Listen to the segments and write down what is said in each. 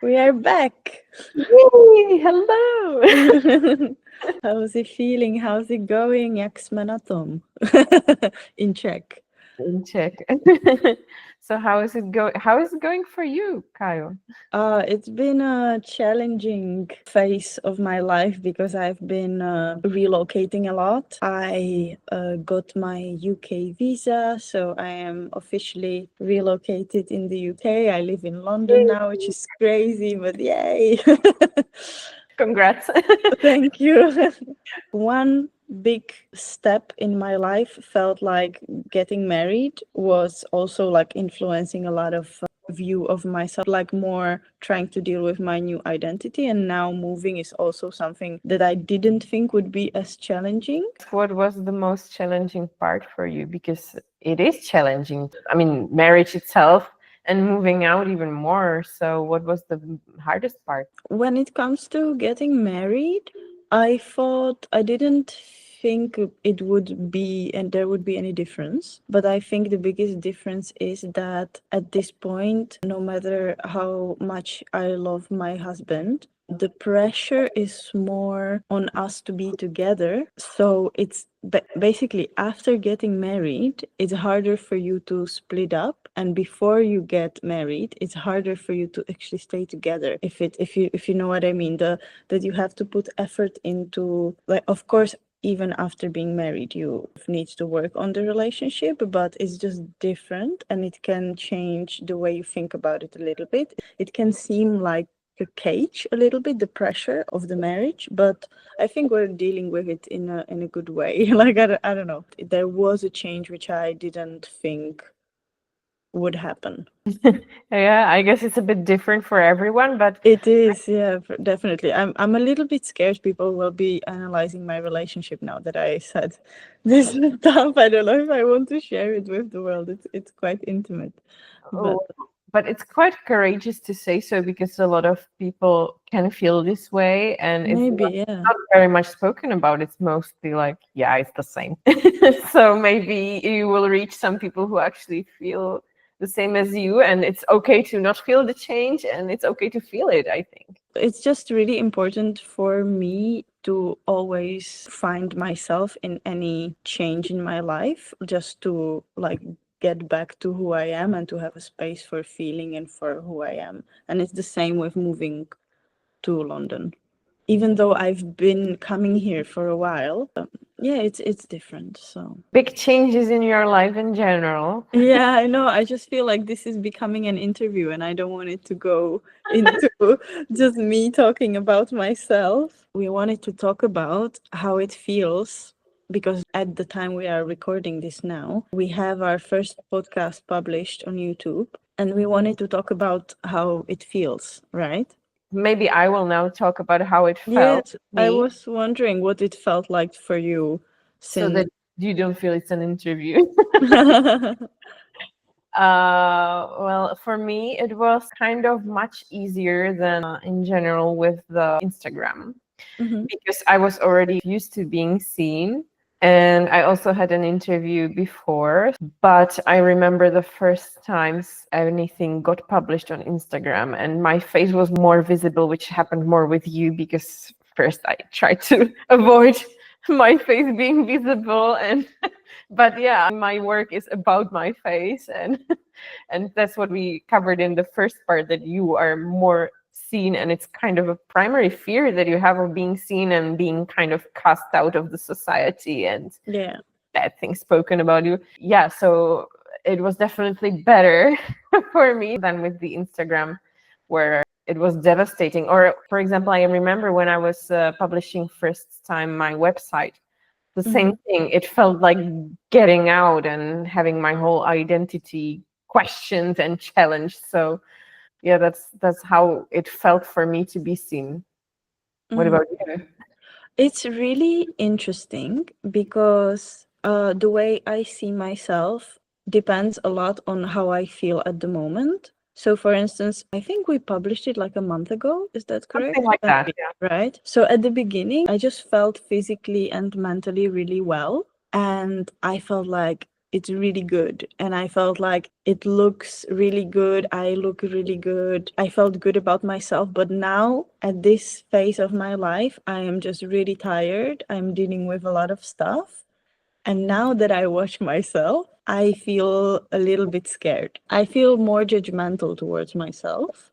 We are back. Yay, hello. How's it feeling? How's it going? Jakjsmenatom. In Czech. In Czech. So how is it going? How is it going for you, Kája? It's been a challenging phase of my life because I've been relocating a lot. I got my UK visa, so I am officially relocated in the UK. I live in London now, which is crazy, but yay! Congrats. Thank you. One big step in my life felt like getting married was also like influencing a lot of view of myself, like more trying to deal with my new identity. And now moving is also something that I didn't think would be as challenging. What was the most challenging part for you? Because it is challenging. I mean, marriage itself and moving out even more. So what was the hardest part? When it comes to getting married, I thought I didn't think it would be and there would be any difference. But I think the biggest difference is that at this point, no matter how much I love my husband, the pressure is more on us to be together. So it's basically after getting married, it's harder for you to split up, and before you get married, it's harder for you to actually stay together. If you know what I mean, that you have to put effort into, like, of course, even after being married, you need to work on the relationship, but it's just different, and it can change the way you think about it a little bit. It can seem like a cage a little bit, the pressure of the marriage, but I think we're dealing with it in a good way. Like, I don't know, there was a change which I didn't think would happen. Yeah, I guess it's a bit different for everyone, but It is, yeah, definitely. I'm a little bit scared people will be analyzing my relationship now that I said this stuff. I don't know if I want to share it with the world. It's quite intimate, but but it's quite courageous to say so, because a lot of people can feel this way, and it's maybe, yeah. not very much spoken about. It's mostly like, yeah, it's the same. So maybe you will reach some people who actually feel the same as you, and it's okay to not feel the change, and it's okay to feel it, I think. It's just really important for me to always find myself in any change in my life, just to like get back to who I am and to have a space for feeling and for who I am. And it's the same with moving to London. Even though I've been coming here for a while, yeah, it's different. So Big changes in your life in general. yeah, I know. I just feel like this is becoming an interview, and I don't want it to go into just me talking about myself. We wanted to talk about how it feels, because at the time we are recording this now, we have our first podcast published on YouTube, and we wanted to talk about how it feels, right? Maybe I will now talk about how it felt Yes, to I me, was wondering what it felt like for you so since. that you don't feel it's an interview. Well, for me, it was kind of much easier than in general with the Instagram, Mhm. because I was already used to being seen. And I also had an interview before, but I remember the first times anything got published on Instagram and my face was more visible, which happened more with you, because first I tried to avoid my face being visible, and but yeah, my work is about my face, and and that's what we covered in the first part, that you are more seen, and it's kind of a primary fear that you have of being seen and being kind of cast out of the society and Yeah. bad things spoken about you. Yeah, so it was definitely better for me than with the Instagram, where it was devastating. Or for example, I remember when I was publishing first time my website, the same Mhm. thing. It felt like getting out and having my whole identity questioned and challenged. So yeah, that's how it felt for me to be seen. What Mhm. about you? It's really interesting because the way I see myself depends a lot on how I feel at the moment. So, for instance, I think we published it like a month ago. Is that correct? Something like that, yeah. Right. So, at the beginning, I just felt physically and mentally really well. And I felt like it's really good. And I felt like it looks really good. I look really good. I felt good about myself. But now at this phase of my life, I am just really tired. I'm dealing with a lot of stuff. And now that I watch myself, I feel a little bit scared. I feel more judgmental towards myself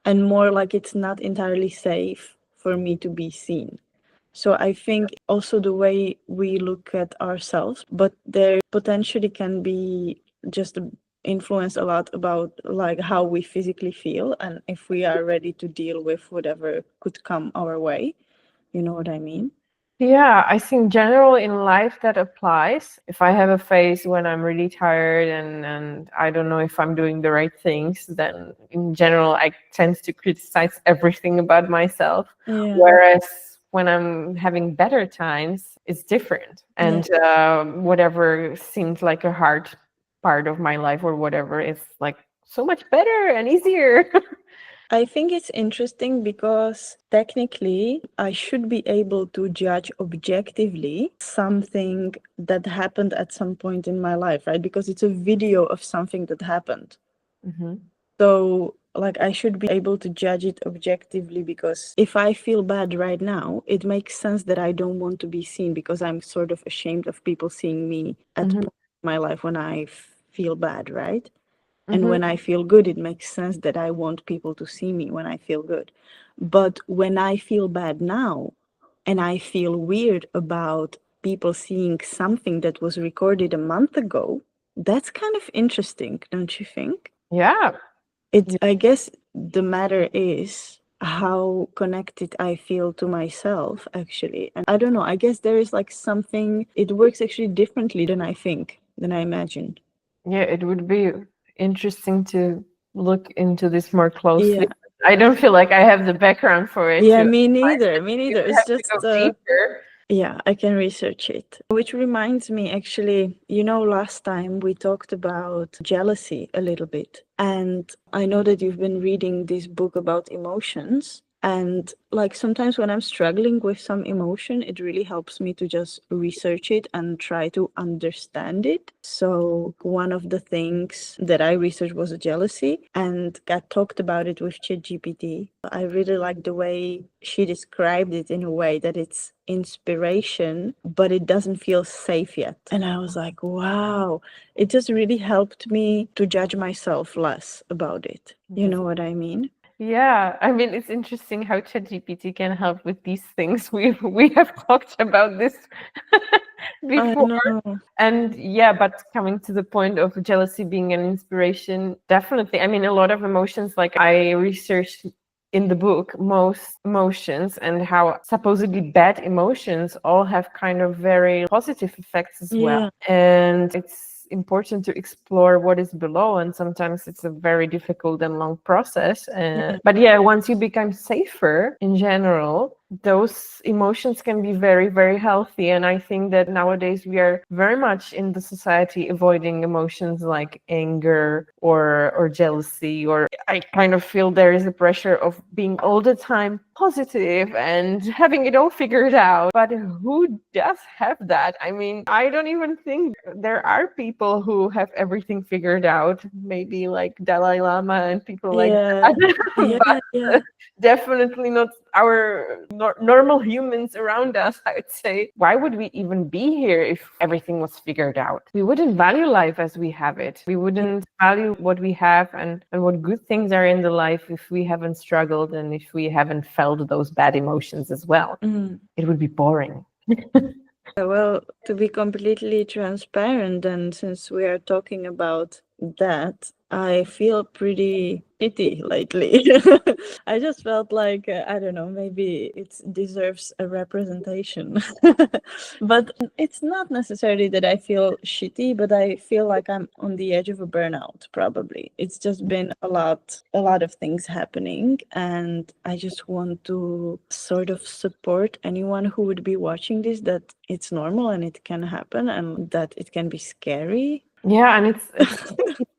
and more like it's not entirely safe for me to be seen. So I think also the way we look at ourselves, but there potentially can be just influence a lot about like how we physically feel and if we are ready to deal with whatever could come our way. You know what I mean? Yeah, I think general in life that applies. If I have a phase when I'm really tired and I don't know if I'm doing the right things, then in general I tend to criticize everything about myself. Yeah. Whereas when I'm having better times, it's different. And whatever seems like a hard part of my life or whatever is like so much better and easier. I think it's interesting because technically I should be able to judge objectively something that happened at some point in my life, right? Because it's a video of something that happened. Mhm. So, like, I should be able to judge it objectively because if I feel bad right now, it makes sense that I don't want to be seen because I'm sort of ashamed of people seeing me at Mhm. point in my life when I feel bad, right? And Mhm. when I feel good, it makes sense that I want people to see me when I feel good. But when I feel bad now and I feel weird about people seeing something that was recorded a month ago, that's kind of interesting, don't you think? Yeah. It's, I guess the matter is how connected I feel to myself, actually. And I don't know, I guess there is like something, it works actually differently than I think, than I imagined. Yeah, it would be interesting to look into this more closely. Yeah. I don't feel like I have the background for it to Yeah, me analyze neither. it. Me We neither. would It's have to go just, deeper. yeah, I can research it. Which reminds me, actually, last time we talked about jealousy a little bit. And I know that you've been reading this book about emotions. And like sometimes when I'm struggling with some emotion, it really helps me to just research it and try to understand it. So one of the things that I researched was jealousy and got talked about it with ChatGPT. I really like the way she described it in a way that it's inspiration, but it doesn't feel safe yet. And I was like, wow, it just really helped me to judge myself less about it. You know what I mean? Yeah, I mean it's interesting how ChatGPT can help with these things. We have talked about this I before. know. And yeah, but coming to the point of jealousy being an inspiration, definitely. I mean, a lot of emotions, like I researched in the book, most emotions and how supposedly bad emotions all have kind of very positive effects as well. Yeah. And it's important to explore what is below, and sometimes it's a very difficult and long process. Yeah. But yeah, once you become safer in general, those emotions can be very, very healthy. And I think that nowadays we are very much in the society avoiding emotions like anger or jealousy, or I kind of feel there is a pressure of being all the time positive and having it all figured out. But who does have that? I mean, I don't even think there are people who have everything figured out, maybe like Dalai Lama and people like Yeah. that. Yeah. But Yeah. definitely not our normal humans around us, I would say. Why would we even be here if everything was figured out? We wouldn't value life as we have it. We wouldn't value what we have and what good things are in the life if we haven't struggled and if we haven't felt those bad emotions as well. Mm. It would be boring. Well, to be completely transparent, and since we are talking about that, I feel pretty shitty lately. I just felt like, I don't know, maybe it deserves a representation. But it's not necessarily that I feel shitty, but I feel like I'm on the edge of a burnout, probably. It's just been a lot of things happening, and I just want to sort of support anyone who would be watching this that it's normal and it can happen and that it can be scary. Yeah, and it's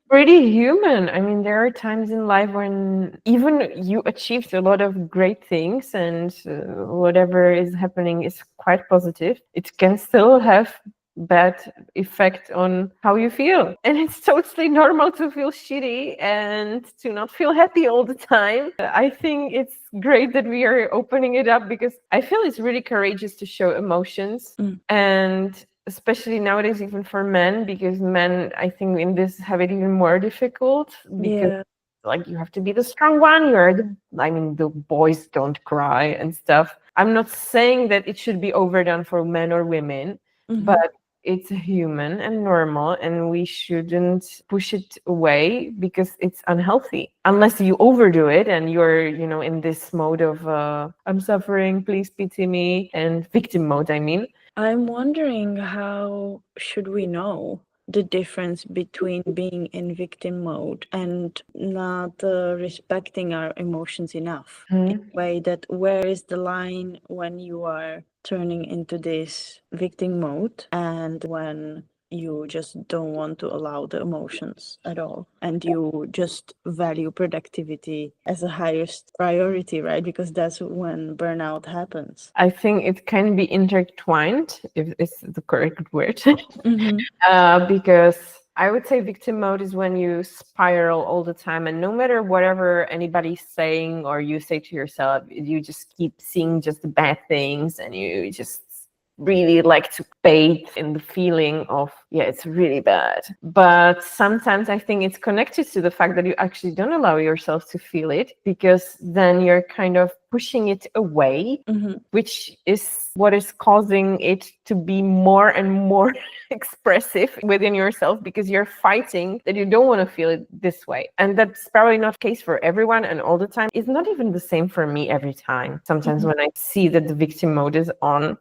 pretty human. I mean, there are times in life when even you achieved a lot of great things and whatever is happening is quite positive. It can still have bad effect on how you feel. And it's totally normal to feel shitty and to not feel happy all the time. I think it's great that we are opening it up, because I feel it's really courageous to show emotions. And especially nowadays, even for men, because men, I think, in this have it even more difficult, because Yeah. like you have to be the strong one. The boys don't cry and stuff. I'm not saying that it should be overdone for men or women, but it's human and normal, and we shouldn't push it away because it's unhealthy. Unless you overdo it and you're, in this mode of I'm suffering, please pity me, and victim mode, I mean. I'm wondering, how should we know the difference between being in victim mode and not respecting our emotions enough? In a way that, where is the line when you are turning into this victim mode and when you just don't want to allow the emotions at all, and you just value productivity as a highest priority, right? Because that's when burnout happens. I think it can be intertwined, if it's the correct word. Because I would say victim mode is when you spiral all the time, and no matter whatever anybody's saying or you say to yourself, you just keep seeing just the bad things, and you just really like to bathe in the feeling of, yeah, it's really bad. But sometimes I think it's connected to the fact that you actually don't allow yourself to feel it, because then you're kind of pushing it away, which is what is causing it to be more and more expressive within yourself, because you're fighting that you don't want to feel it this way. And that's probably not the case for everyone and all the time. It's not even the same for me every time. Sometimes when I see that the victim mode is on,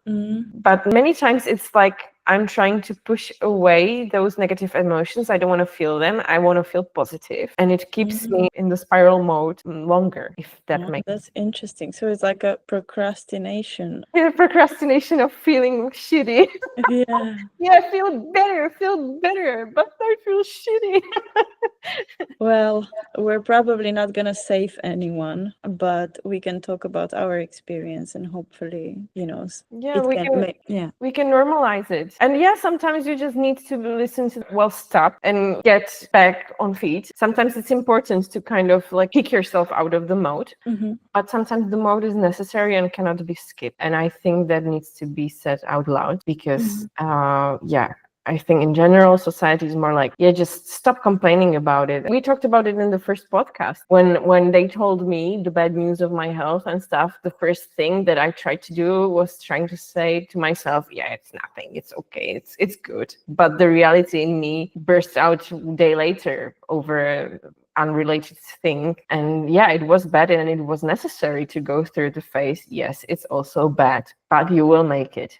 but many times it's like I'm trying to push away those negative emotions. I don't want to feel them. I want to feel positive. And it keeps me in the spiral mode longer, if that makes sense. That's interesting. So it's like a procrastination. Yeah, procrastination of feeling shitty. Yeah. Yeah, feel better, but I feel shitty. Well, we're probably not going to save anyone, but we can talk about our experience, and hopefully, Yeah, it can make, we can normalize it. And yeah, sometimes you just need to listen to, well, stop and get back on feet. Sometimes it's important to kind of like kick yourself out of the mode, but sometimes the mode is necessary and cannot be skipped. And I think that needs to be said out loud, because I think in general, society is more like, yeah, just stop complaining about it. We talked about it in the first podcast. When they told me the bad news of my health and stuff, the first thing that I tried to do was trying to say to myself, yeah, it's nothing, it's okay, it's good. But the reality in me burst out a day later over unrelated thing. And yeah, it was bad, and it was necessary to go through the phase. Yes, it's also bad, but you will make it.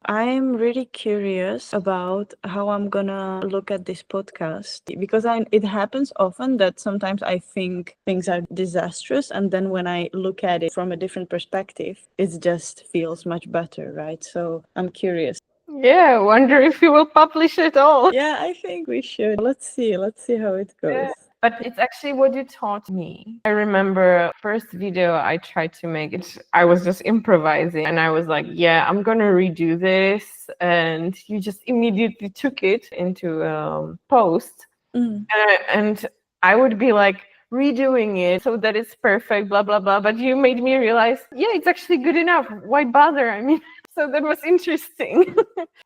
I'm really curious about how I'm gonna look at this podcast, because it happens often that sometimes I think things are disastrous, and then when I look at it from a different perspective, it just feels much better, right? So I'm curious. Yeah, wonder if you will publish it all. Yeah, I think we should. Let's see how it goes. Yeah. But it's actually what you taught me. I remember first video I tried to make it, I was just improvising, and I was like, yeah, I'm gonna redo this. And you just immediately took it into post. And I would be like redoing it so that it's perfect, blah, blah, blah. But you made me realize, yeah, it's actually good enough. Why bother? I mean, so that was interesting.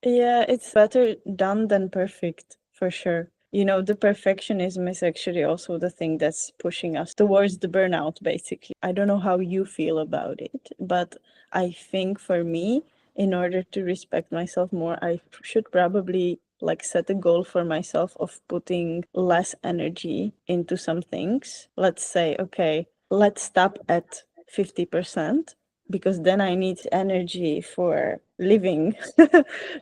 Yeah, it's better done than perfect, for sure. The perfectionism is actually also the thing that's pushing us towards the burnout, basically. I don't know how you feel about it, but I think for me, in order to respect myself more, I should probably like set a goal for myself of putting less energy into some things. Let's say, okay, let's stop at 50%, because then I need energy for living,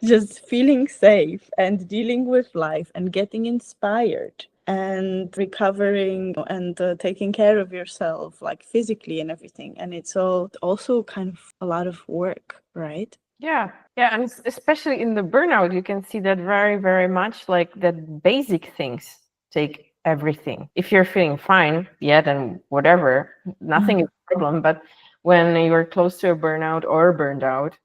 just feeling safe and dealing with life and getting inspired and recovering and taking care of yourself, like physically and everything. And it's all also kind of a lot of work, right? Yeah, and especially in the burnout, you can see that very, very much, like that basic things take everything. If you're feeling fine, yeah, then whatever, nothing is a problem. But when you're close to a burnout or burned out,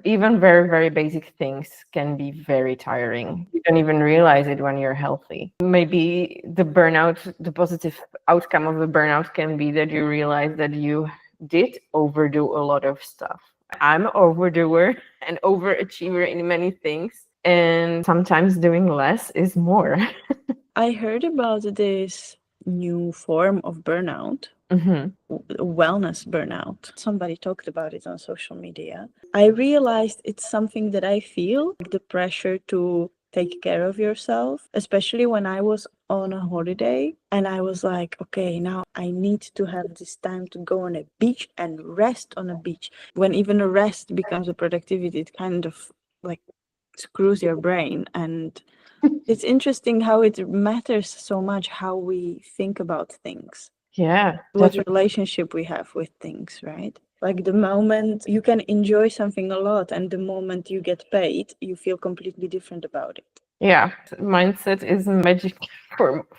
Even very, very basic things can be very tiring. You don't even realize it when you're healthy. Maybe the burnout, the positive outcome of the burnout can be that you realize that you did overdo a lot of stuff. I'm an overdoer and overachiever in many things. And sometimes doing less is more. I heard about this new form of burnout, Mhm. wellness burnout. Somebody talked about it on social media. I realized it's something that I feel, like the pressure to take care of yourself, especially when I was on a holiday and I was like, okay, now I need to have this time to go on a beach and rest on a beach. When even a rest becomes a productivity, it kind of like screws your brain. And it's interesting how it matters so much how we think about things, Yeah, what relationship we have with things, right? Like the moment you can enjoy something a lot and the moment you get paid, you feel completely different about it. yeah. Mindset is magic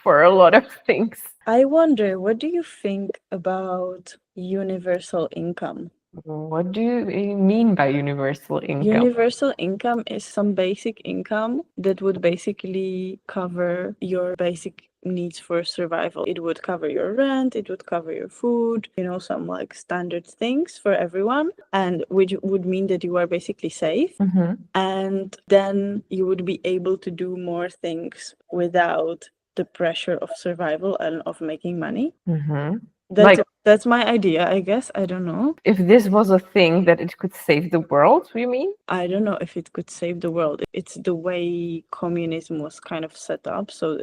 for a lot of things. I wonder, what do you think about universal income? What do you mean by universal income? Universal income is some basic income that would basically cover your basic needs for survival. It would cover your rent, it would cover your food, some like standard things for everyone, and which would mean that you are basically safe. Mhm. And then you would be able to do more things without the pressure of survival and of making money. Mhm. That's my idea, I guess. I don't know. If this was a thing that it could save the world, you mean? I don't know if it could save the world. It's the way communism was kind of set up. So,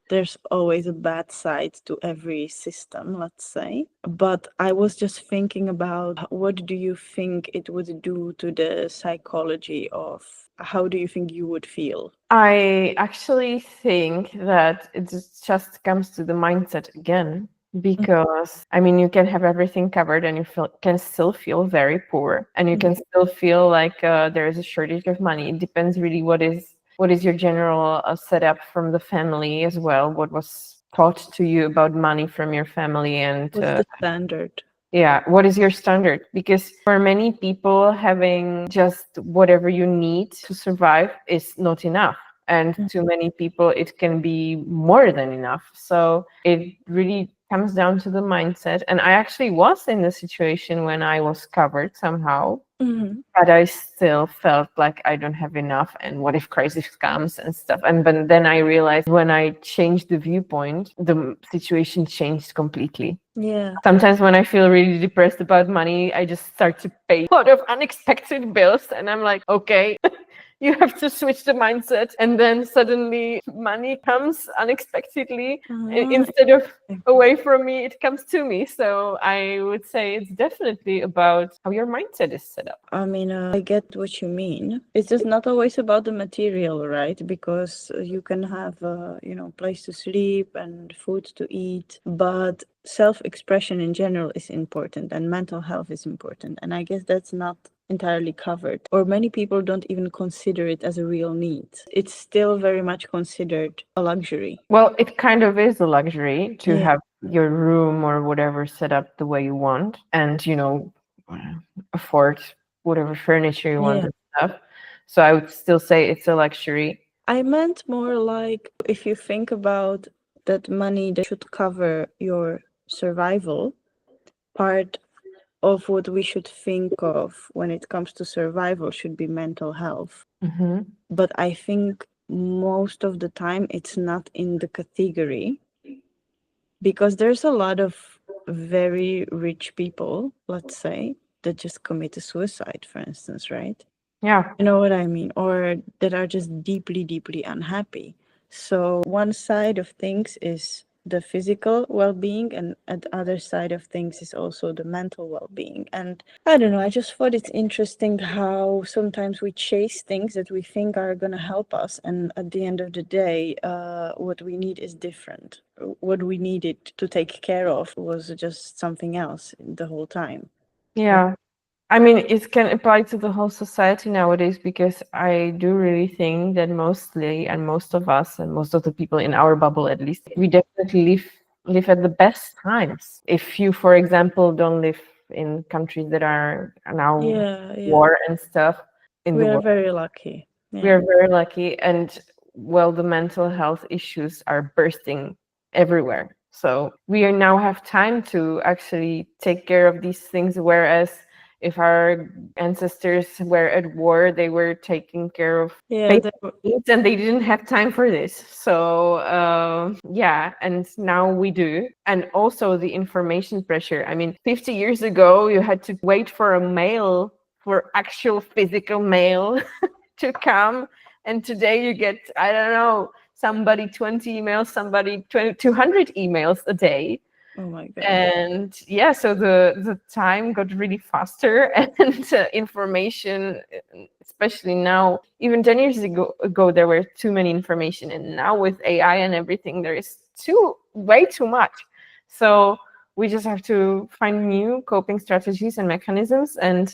there's always a bad side to every system, let's say. But I was just thinking about, what do you think it would do to the psychology of, how do you think you would feel? I actually think that it just comes to the mindset again. Because I mean, you can have everything covered and can still feel very poor, and you can still feel like there is a shortage of money. It depends really what is your general setup from the family as well. What was taught to you about money from your family, and What's the standard? yeah, what is your standard? Because for many people, having just whatever you need to survive is not enough. And to many people, it can be more than enough. So it really comes down to the mindset. And I actually was in the situation when I was covered somehow, but I still felt like I don't have enough. And what if crisis comes and stuff? And but then I realized when I changed the viewpoint, the situation changed completely. Yeah. Sometimes when I feel really depressed about money, I just start to pay a lot of unexpected bills. And I'm like, okay, you have to switch the mindset. And then suddenly money comes unexpectedly. Instead of away from me, it comes to me. So I would say it's definitely about how your mindset is set up. I mean, I get what you mean. It's just not always about the material, right? Because you can have, place to sleep and food to eat, but self-expression in general is important and mental health is important. And I guess that's not entirely covered, or many people don't even consider it as a real need. It's still very much considered a luxury. Well, it kind of is a luxury to have your room or whatever set up the way you want, and afford whatever furniture you want and stuff. So I would still say it's a luxury. I meant more like, if you think about that money that should cover your survival, part of what we should think of when it comes to survival should be mental health. But I think most of the time it's not in the category, because there's a lot of very rich people, let's say, that just commit a suicide, for instance, right? Yeah. You know what I mean? Or that are just deeply, deeply unhappy. So one side of things is the physical well-being, and at the other side of things is also the mental well-being. And I don't know, I just thought it's interesting how sometimes we chase things that we think are going to help us, and at the end of the day, what we need is different. What we needed to take care of was just something else the whole time. Yeah. I mean, it can apply to the whole society nowadays, because I do really think that mostly, and most of us, and most of the people in our bubble at least, we definitely live at the best times. If you, for example, don't live in countries that are now Yeah, war and stuff in we the are world. very lucky. We are very lucky, and well, the mental health issues are bursting everywhere. So we now have time to actually take care of these things, whereas if our ancestors were at war, they were taking care of Yeah, needs and they didn't have time for this. So yeah, and now we do. And also the information pressure. I mean, 50 years ago, you had to wait for a mail, for actual physical mail to come, and today you get, I don't know, somebody 20 emails, somebody 200 emails a day. oh my God. And yeah, so the time got really faster, and information, especially now, even 10 years ago there were too many information, and now with AI and everything there is way too much. So we just have to find new coping strategies and mechanisms, and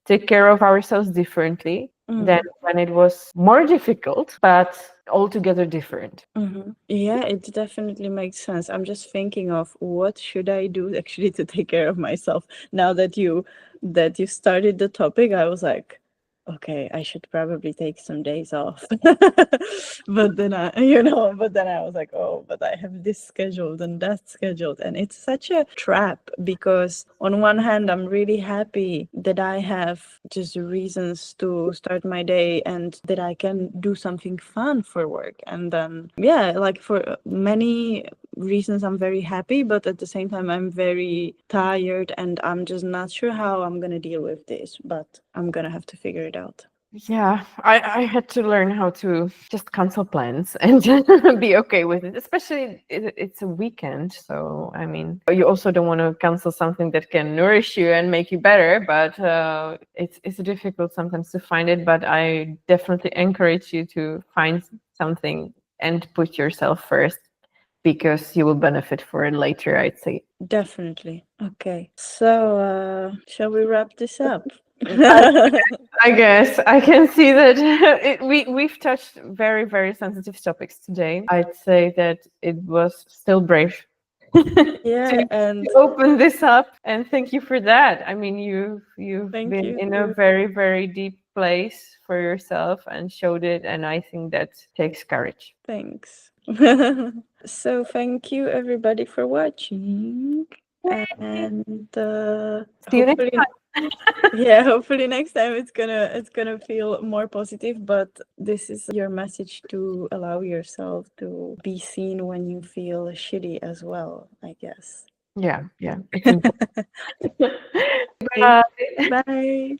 take care of ourselves differently than when it was more difficult, but altogether different. Yeah, it definitely makes sense. I'm just thinking of what should I do actually to take care of myself. Now that you started the topic, I was like, okay, I should probably take some days off. But then I was like, oh, but I have this scheduled and that scheduled. And it's such a trap because on one hand, I'm really happy that I have just reasons to start my day and that I can do something fun for work. And then, yeah, like for many reasons, I'm very happy, but at the same time, I'm very tired and I'm just not sure how I'm going to deal with this, but I'm going to have to figure it out. Yeah, I had to learn how to just cancel plans and be okay with it, especially it's a weekend. So, I mean, you also don't want to cancel something that can nourish you and make you better, but it's difficult sometimes to find it. But I definitely encourage you to find something and put yourself first, because you will benefit for it later, I'd say. Definitely. Okay. So, shall we wrap this up? I guess I can see that we've touched very, very sensitive topics today. I'd say that it was still brave Yeah, and to open this up, and thank you for that. I mean, you've thank been you in a too. very, very deep place for yourself and showed it, and I think that takes courage. Thanks. So thank you everybody for watching, and See you next hopefully time. yeah, hopefully next time it's gonna feel more positive, but this is your message to allow yourself to be seen when you feel shitty as well, I guess. Yeah, yeah. It's important. Okay. Bye. Bye.